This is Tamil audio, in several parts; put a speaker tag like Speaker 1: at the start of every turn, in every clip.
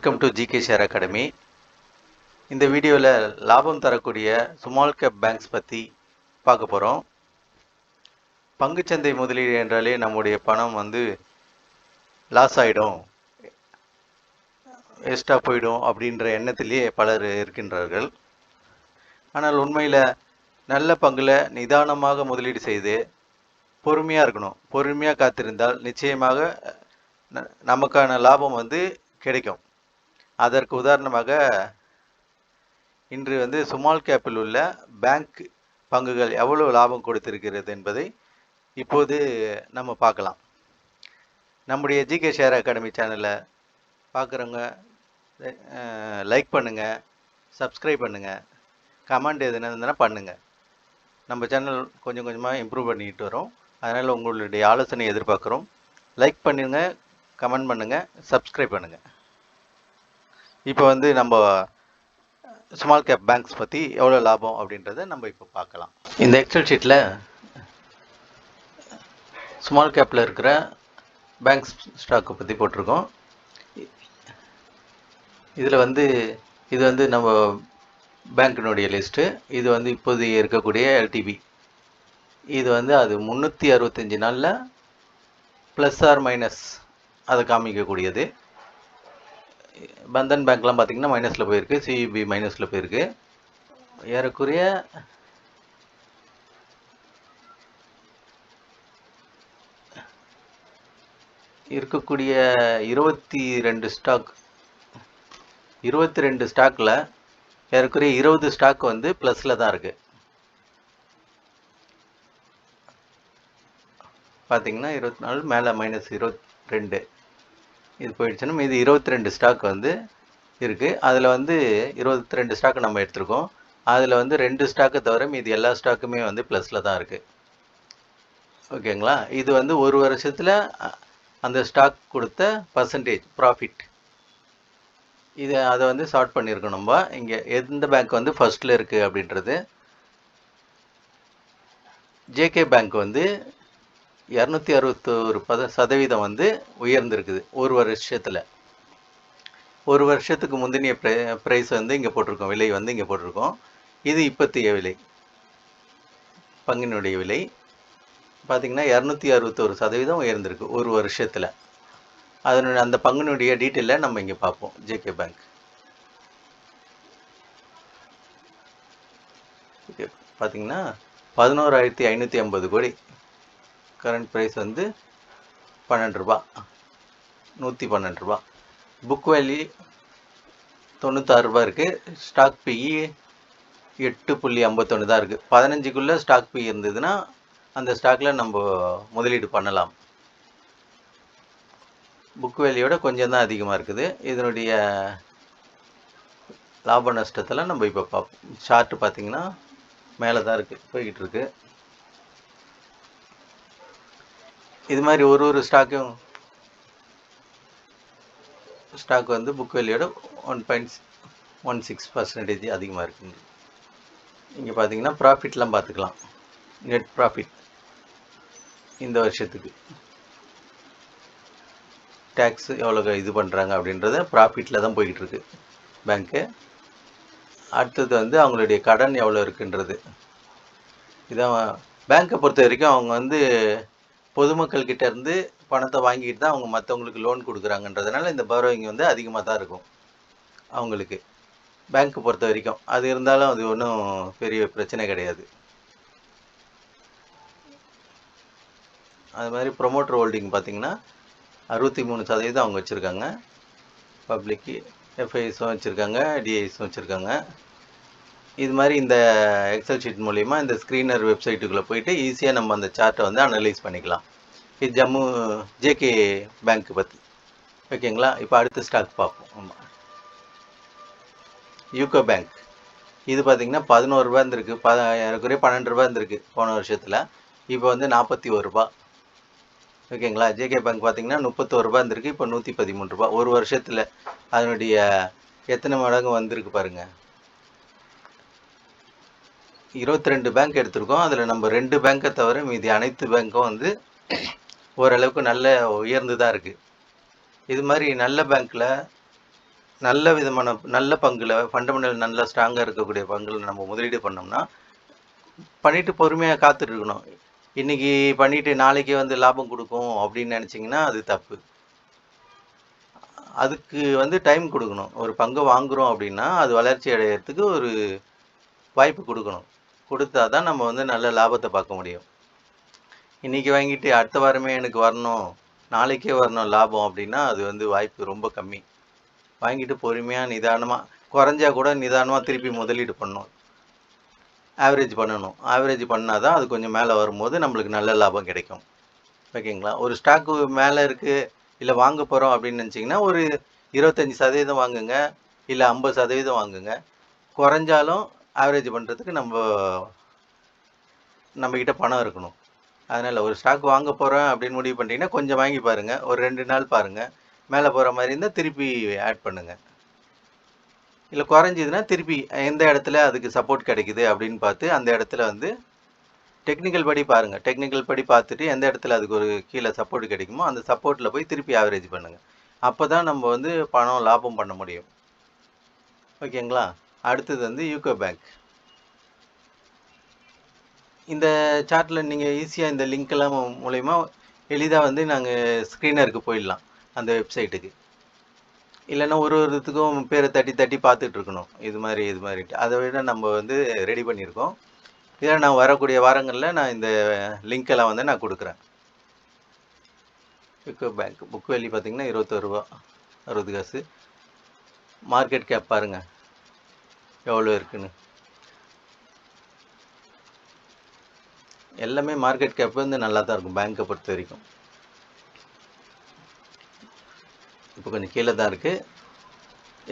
Speaker 1: Welcome to GK share academy. இந்த வீடியோவில் லாபம் தரக்கூடிய ஸ்மால் கேப் பேங்க்ஸ் பற்றி பார்க்க போகிறோம். பங்குச்சந்தை முதலீடு என்றாலே நம்முடைய பணம் லாஸ் ஆகிடும், வேஸ்ட்டாக போயிடும் அப்படின்ற எண்ணத்திலேயே பலர் இருக்கின்றார்கள். ஆனால் உண்மையில் நல்ல பங்கில் நிதானமாக முதலீடு செய்து பொறுமையாக இருக்கணும். பொறுமையாக காத்திருந்தால் நிச்சயமாக நமக்கான லாபம் கிடைக்கும். அதற்கு உதாரணமாக இன்று ஸ்மால் கேப்பில் உள்ள பேங்க் பங்குகள் எவ்வளவு லாபம் கொடுத்திருக்கிறது என்பதை இப்போது நம்ம பார்க்கலாம். நம்முடைய ஜிகே ஷேர் அகாடமி சேனலை பார்க்குறவங்க லைக் பண்ணுங்கள், சப்ஸ்கிரைப் பண்ணுங்கள், கமெண்ட் எதுனா இருந்ததுன்னா பண்ணுங்கள். நம்ம சேனல் கொஞ்சம் கொஞ்சமாக இம்ப்ரூவ் பண்ணிக்கிட்டு வரோம். அதனால் உங்களுடைய ஆலோசனை எதிர்பார்க்குறோம். லைக் பண்ணுங்கள், கமெண்ட் பண்ணுங்கள், சப்ஸ்கிரைப் பண்ணுங்கள். இப்போ நம்ம ஸ்மால் கேப் பேங்க்ஸ் பற்றி எவ்வளோ லாபம் அப்படின்றத நம்ம இப்போ பார்க்கலாம். இந்த எக்ஸல் ஷீட்டில் ஸ்மால் கேப்பில் இருக்கிற பேங்க்ஸ் ஸ்டாக்கை பற்றி போட்டிருக்கோம். இதில் இது நம்ம பேங்க்கினுடைய லிஸ்ட்டு. இது இப்போது இருக்கக்கூடிய எல்டிபி. இது அது 365 நாளில் ப்ளஸ் ஆர் மைனஸ் அதை காமிக்கக்கூடியது. பந்தன் பேங்க்லாம் பார்த்தீங்கன்னா மைனஸில் போயிருக்கு, சிஇபி மைனஸில் போயிருக்கு. ஏறக்குறைய இருக்கக்கூடிய 22 ஸ்டாக்கில் ஏறக்குறைய 20 ஸ்டாக் ப்ளஸில் தான் இருக்குது. பார்த்தீங்கன்னா 24 மேலே மைனஸ் 22 இது போயிடுச்சுன்னா மீது 22 ஸ்டாக் இருக்குது. அதில் 22 ஸ்டாக் நம்ம எடுத்திருக்கோம். அதில் 2 ஸ்டாக்கை தவிர மீது எல்லா ஸ்டாக்குமே ப்ளஸில் தான் இருக்குது. ஓகேங்களா? இது ஒரு வருஷத்தில் அந்த ஸ்டாக் கொடுத்த பர்சன்டேஜ் ப்ராஃபிட். அதை ஷார்ட் பண்ணியிருக்கோம். நம்ம இங்கே எந்த பேங்க் ஃபர்ஸ்ட்டில் இருக்குது அப்படின்றது. ஜேகே பேங்க் 261% உயர்ந்திருக்குது ஒரு வருஷத்தில். ஒரு வருஷத்துக்கு முந்தினிய ப்ரைஸ் இங்கே போட்டிருக்கோம், விலை இங்கே போட்டிருக்கோம். இது இப்போத்திய விலை, பங்கினுடைய விலை பார்த்திங்கன்னா 261% உயர்ந்திருக்கு ஒரு வருஷத்தில். அந்த பங்கினுடைய டீட்டெயிலை நம்ம இங்கே பார்ப்போம். ஜேகே பேங்க் பார்த்திங்கன்னா 11,550 கோடி. கரண்ட் ப்ரைஸ் 12 ரூபா, 112 ரூபா. புக் வேல்யூ 96 ரூபா இருக்குது. ஸ்டாக் பிஇ 8.51 தான் இருக்குது. 15க்குள்ளே ஸ்டாக் பிஇ இருந்ததுன்னா அந்த ஸ்டாக்கில் நம்ம முதலீடு பண்ணலாம். புக் வேல்யூவோட கொஞ்சம் தான் அதிகமாக இருக்குது. இதனுடைய லாப நஷ்டத்தில் நம்ம இப்போ பார்ப்போம். சார்ட்டு பார்த்திங்கன்னா மேலே தான் இருக்குது, போய்கிட்டு இருக்கு. இது மாதிரி ஒரு ஸ்டாக்கும் ஸ்டாக் புக் வேல்யூட 1.16% அதிகமாக இருக்குங்க. இங்கே பார்த்தீங்கன்னா ப்ராஃபிட்லாம் பார்த்துக்கலாம். நெட் ப்ராஃபிட் இந்த வருஷத்துக்கு டேக்ஸ் எவ்வளோ இது பண்ணுறாங்க அப்படின்றத ப்ராஃபிட்டில் தான் போய்கிட்டு இருக்கு பேங்க்கு. அடுத்தது அவங்களுடைய கடன் எவ்வளோ இருக்குன்றது. இதான் பேங்க்கை பொறுத்த வரைக்கும் அவங்க பொதுமக்கள்கிட்ட இருந்து பணத்தை வாங்கிட்டு தான் அவங்க மற்றவங்களுக்கு லோன் கொடுக்குறாங்கன்றதுனால இந்த பாரோயிங் அதிகமாக தான் இருக்கும் அவங்களுக்கு, பேங்க்கை பொறுத்த வரைக்கும். அது இருந்தாலும் அது ஒன்றும் பெரிய பிரச்சனை கிடையாது. அது மாதிரி ப்ரொமோட்டர் ஹோல்டிங் பார்த்திங்கன்னா 63% அவங்க வச்சுருக்காங்க. பப்ளிக்கு எஃப்ஐஸும் வச்சுருக்காங்க, டிஐஸும் வச்சுருக்காங்க. இது மாதிரி இந்த எக்ஸல் ஷீட் மூலிமா இந்த ஸ்க்ரீனர் வெப்சைட்டுக்குள்ளே போயிட்டு ஈஸியாக நம்ம அந்த சார்ட்டை அனலைஸ் பண்ணிக்கலாம். இது ஜேகே பேங்க் பற்றி. ஓகேங்களா? இப்போ அடுத்த ஸ்டாக் பார்ப்போம். ஆமாம், யூகோ பேங்க். இது பார்த்திங்கன்னா 11 ரூபா இருந்திருக்கு, ஏறக்குறைய 12 ரூபா இருந்திருக்கு போன வருஷத்தில். இப்போ 41 ரூபா. ஓகேங்களா? ஜேகே பேங்க் பார்த்திங்கன்னா 31 ரூபா இருந்திருக்கு, இப்போ 113 ரூபா. ஒரு வருஷத்தில் அதனுடைய எத்தனை மடங்கு வந்திருக்கு பாருங்கள். 22 பேங்க் எடுத்திருக்கோம். அதில் நம்ம 2 பேங்க்கை தவிர மீதி அனைத்து பேங்க்கும் ஓரளவுக்கு நல்ல உயர்ந்து தான் இருக்குது. இது மாதிரி நல்ல பேங்க்கில் நல்ல விதமான நல்ல பங்குல ஃபண்டமெண்டல் நல்லா ஸ்ட்ராங்கா இருக்கக்கூடிய பங்குல நம்ம முதலீடு பண்ணோம்னா, பண்ணிட்டு பொறுமையா காத்துட்டு இருக்கணும். இன்னைக்கு பண்ணிட்டு நாளைக்கே வந்து லாபம் குடுக்கும் அப்படின்னு நெனச்சீங்கன்னா, அது தப்பு. அதுக்கு வந்து டைம் குடுக்கணும். ஒரு பங்க வாங்குறோம் அப்படின்னா, அது வளர்ச்சி அடையறதுக்கு ஒரு வாய்ப்பு குடுக்கணும். குடுத்தா தான் நம்ம வந்து நல்ல லாபத்த பார்க்க முடியும். இன்னைக்கு வாங்கிட்டு அடுத்த வாரமே எனக்கு வரணும், நாளைக்கே வரணும் லாபம் அப்படின்னா, அது வந்து வாய்ப்பு ரொம்ப கம்மி. வாங்கிட்டு பொறுமையா, நிதானமா குறைஞ்சா கூட நிதானமா திருப்பி முதலீடு பண்ணணும். ஆவரேஜ் பண்ணணும். ஆவரேஜ் பண்ணா தான் அது கொஞ்சம் மேல வரும்போது நம்மளுக்கு நல்ல லாபம் கிடைக்கும். ஓகேங்களா? ஒரு ஸ்டாக்கு மேல இருக்கு, இல்ல வாங்க போறோம் அப்படின்னு நினைச்சீங்கன்னா, ஒரு 25% வாங்குங்க. இல்ல 50% வாங்குங்க. குறைஞ்சாலும் ஆவரேஜ் பண்றதுக்கு நம்மகிட்ட பணம் இருக்கணும். அதனால ஒரு ஸ்டாக் வாங்க போறேன் அப்படின்னு முடிவு பண்ணிட்டீங்கன்னா, கொஞ்சம் வாங்கி பாருங்க. ஒரு 2 நாள் பாருங்க. மேல போற மாரி இருந்தா திருப்பி ஆட் பண்ணுங்க. இல்ல குறைஞ்சதுன்னா திருப்பி எந்த இடத்துல அதுக்கு சப்போர்ட் கிடைக்குது அப்படின்னு பார்த்து, அந்த இடத்துல வந்து டெக்னிக்கல் படி பாருங்க. டெக்னிக்கல் படி பார்த்துட்டு எந்த இடத்துல அதுக்கு ஒரு கீழ சப்போர்ட் கிடைக்குமோ, அந்த சப்போர்ட்ல போய் திருப்பி ஆவரேஜ் பண்ணுங்க. அப்பதான் நம்ம வந்து பணம் லாபம் பண்ண முடியும். ஓகேங்களா? அடுத்தது வந்து யூகோ பேங்க். இந்த சார்ட்ல நீங்க ஈஸியா இந்த லிங்க் எல்லாம் மூலியமா எளிதா வந்து நாங்க ஸ்கிரீனருக்கு போயிடலாம். அந்த வெப்சைட்டுக்கு. இல்லன்னா ஒருத்துக்கும் பேர தட்டி தட்டி பார்த்துட்டு இருக்கணும். இது மாரின்ட்டு. அத விட நம்ம வந்து ரெடி பண்ணியிருக்கோம். இத நான் வரக்கூடிய வாரங்கள்ல நான் இந்த லிங்க் எல்லாம் வந்து நான் குடுக்குறேன். யூகோ பேங்க் புக் வேல்யூ பார்த்தீங்கன்னா ரூ. 21 60 காசு. மார்க்கெட் கேப் பாருங்க எவ்வளோ இருக்குன்னு. எல்லாமே மார்க்கெட் கேப் வந்து நல்லா தான் இருக்கும் பேங்க்கை பொறுத்த வரைக்கும். இப்போ கொஞ்சம் கீழே தான் இருக்கு.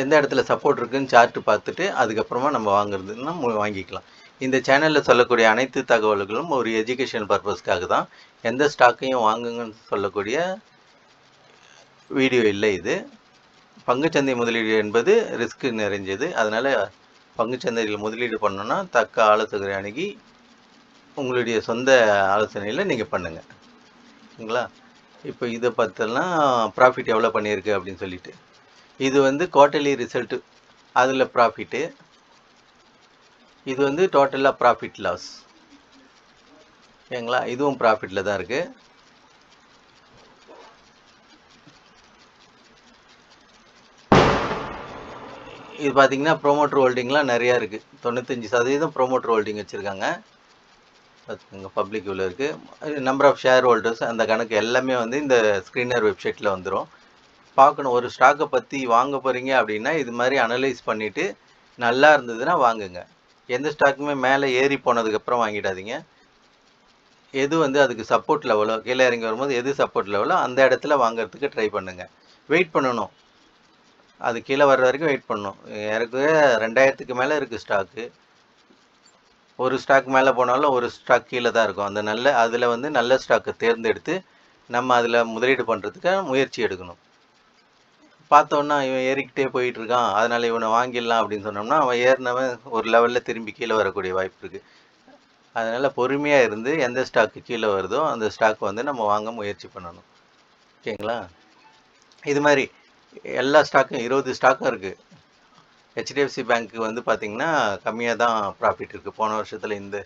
Speaker 1: எந்த இடத்துல சப்போர்ட் இருக்குன்னு சார்ட் பார்த்துட்டு அதுக்கப்புறமா நம்ம வாங்குறதுன்னா வாங்கிக்கலாம். இந்த சேனலில் சொல்லக்கூடிய அனைத்து தகவல்களும் ஒரு எஜுகேஷன் பர்பஸ்க்காக தான். எந்த ஸ்டாக்கையும் வாங்குங்கன்னு சொல்லக்கூடிய வீடியோ இல்லை இது. பங்குச்சந்தை முதலீடு என்பது ரிஸ்க் நிறைஞ்சது. அதனால பங்குச்சந்தையில் முதலீடு பண்ணணும்னா தக்க ஆலோசகரை அணுகி உங்களுடைய சொந்த ஆலோசனையில் நீங்கள் பண்ணுங்க. ஓகேங்களா? இப்போ இதை பார்த்தெல்லாம் ப்ராஃபிட் எவ்வளோ பண்ணியிருக்கு அப்படின்னு சொல்லிட்டு, இது வந்து குவார்ட்டர்லி ரிசல்ட்டு, அதில் ப்ராஃபிட்டு. இது வந்து டோட்டலாக ப்ராஃபிட் லாஸ். ஓகேங்களா? இதுவும் ப்ராஃபிட்டில் தான் இருக்குது. இது பார்த்தீங்கன்னா ப்ரோமோட்டர் ஹோல்டிங்லாம் நிறையா இருக்குது. 95% ப்ரோமோட்டர் ஹோல்டிங் வச்சுருக்காங்க. பார்த்துக்கோங்க, பப்ளிக் இவ்வளோ இருக்குது. நம்பர் ஆஃப் ஷேர் ஹோல்டர்ஸ் அந்த கணக்கு எல்லாமே வந்து இந்த ஸ்க்ரீனர் வெப்சைட்டில் வந்துடும். பார்க்கணும், ஒரு ஸ்டாக்கை பற்றி வாங்க போகிறீங்க அப்படின்னா இது மாதிரி அனலைஸ் பண்ணிவிட்டு நல்லா இருந்ததுன்னா வாங்குங்க. எந்த ஸ்டாக்குமே மேலே ஏறி போனதுக்கப்புறம் வாங்கிடாதீங்க. எது வந்து அதுக்கு சப்போர்ட் லெவலோ, கீழே இறங்கி வரும்போது எது சப்போர்ட் லெவலோ அந்த இடத்துல வாங்குறதுக்கு ட்ரை பண்ணுங்க. வெயிட் பண்ணணும். அது கீழே வர்ற வரைக்கும் வெயிட் பண்ணணும். எனக்கு 2000க்கு மேலே இருக்குது ஸ்டாக்கு. ஒரு ஸ்டாக் மேலே போனாலும் ஒரு ஸ்டாக் கீழே தான் இருக்கும். அதில் வந்து நல்ல ஸ்டாக்கை தேர்ந்தெடுத்து நம்ம அதில் முதலீடு பண்ணுறதுக்கு முயற்சி எடுக்கணும். பார்த்தோன்னா இவன் ஏறிக்கிட்டே போயிட்டு இருக்கான், அதனால இவனை வாங்கிடலாம் அப்படின்னு சொன்னோம்னா அவன் ஏறினவன் ஒரு லெவலில் திரும்பி கீழே வரக்கூடிய வாய்ப்பு இருக்குது. அதனால பொறுமையாக இருந்து எந்த ஸ்டாக்கு கீழே வருதோ அந்த ஸ்டாக் வந்து நம்ம வாங்க முயற்சி பண்ணணும். ஓகேங்களா? இது மாதிரி எல்லா ஸ்டாக்கும் 20 ஸ்டாக்கும் இருக்குது. ஹெச்டிஎஃப்சி பேங்க்கு வந்து பார்த்தீங்கன்னா கம்மியாக தான் ப்ராஃபிட் இருக்குது. போன வருஷத்தில் இந்த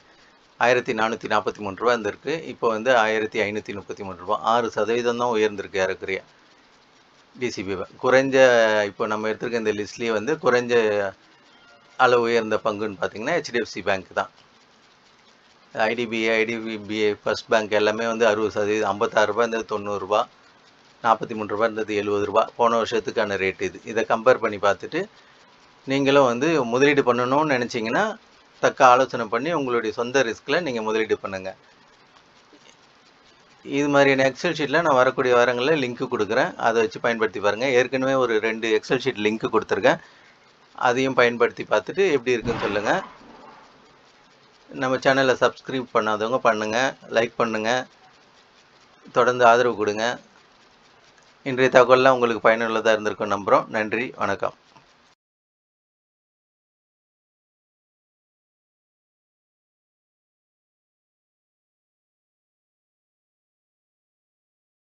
Speaker 1: 1443 ரூபா இருந்திருக்கு. இப்போ வந்து 1533 ரூபா, 6% தான் உயர்ந்திருக்கு ஏறக்குறைய. டிசிபி குறைஞ்ச, இப்போ நம்ம எடுத்திருக்க இந்த லிஸ்ட்லேயே வந்து குறைஞ்ச அளவு உயர்ந்த பங்குன்னு பார்த்தீங்கன்னா ஹெச்டிஎஃப்சி பேங்க் தான். ஐடிபிஐ ஃபர்ஸ்ட் பேங்க் எல்லாமே வந்து 60%, 56 ரூபா இருந்தது 90 ரூபா, 43 ரூபா இருந்தது 70 ரூபா. போன வருஷத்துக்கான ரேட் இது. இதை கம்பேர் பண்ணி பார்த்துட்டு நீங்களும் வந்து முதலீடு பண்ணணும்னு நினச்சிங்கன்னா தக்க ஆலோசனை பண்ணி உங்களுடைய சொந்த ரிஸ்கில் நீங்கள் முதலீடு பண்ணுங்கள். இது மாதிரியான எக்ஸல் ஷீட்டில் நான் வரக்கூடிய வாரங்களில் லிங்க்கு கொடுக்குறேன். அதை வச்சு பயன்படுத்தி பாருங்கள். ஏற்கனவே ஒரு 2 எக்ஸல் ஷீட் லிங்க்கு கொடுத்துருக்கேன். அதையும் பயன்படுத்தி பார்த்துட்டு எப்படி இருக்குன்னு சொல்லுங்கள். நம்ம சேனலை சப்ஸ்கிரைப் பண்ணாதவங்க பண்ணுங்கள், லைக் பண்ணுங்கள், தொடர்ந்து ஆதரவு கொடுங்க. இன்றைய தகவல்லாம் உங்களுக்கு பயனுள்ளதாக இருந்திருக்கும் நம்புகிறோம். நன்றி, வணக்கம்.